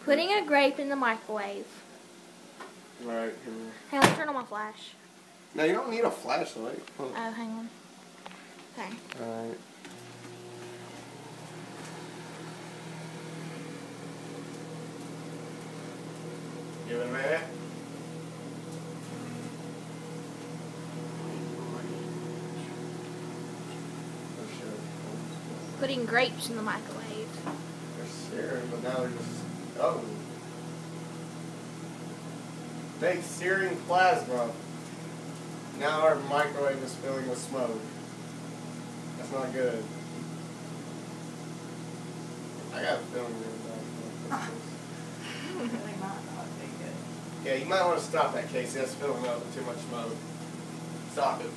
Putting a grape in the microwave. Right. Hang on, turn on my flash. No, you don't need a flashlight. Oh, hang on. Okay. Alright. Give it a minute. Putting grapes in the microwave. They're searing, but now they're just... Oh. Big searing plasma. Now our microwave is filling with smoke. That's not good. I got a feeling really bad. Yeah, you might want to stop that, Casey. That's filling up with too much smoke. Stop it.